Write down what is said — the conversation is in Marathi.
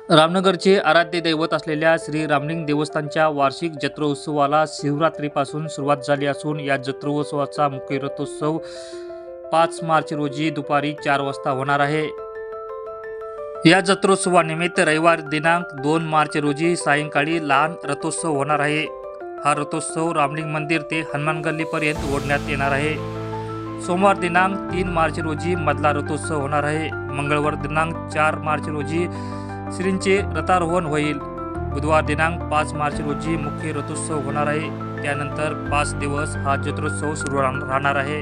रामनगरचे आराध्य दैवत असलेल्या श्री रामलिंग देवस्थानच्या वार्षिक जत्रोत्सवाला शिवरात्रीपासून सुरुवात झाली असून या जत्रोत्सवाचा मुख्य रथोत्सव 5 मार्च रोजी दुपारी 4 वाजता होणार आहे। या जत्रोत्सवानिमित्त रविवार दिनांक 2 मार्च रोजी सायंकाळी लहान रथोत्सव होणार आहे। हा रथोत्सव रामलिंग मंदिर ते हनुमान गल्लीपर्यंत ओढण्यात येणार आहे। सोमवार दिनांक 3 मार्च रोजी मधला रथोत्सव होणार आहे। मंगळवार दिनांक 4 मार्च रोजी श्रींचे रथारोहण होईल। बुधवार दिनांक 5 मार्च रोजी मुख्य रथोत्सव होणार आहे। त्यानंतर 5 दिवस हा जत्रोत्सव सुरू राहणार आहे।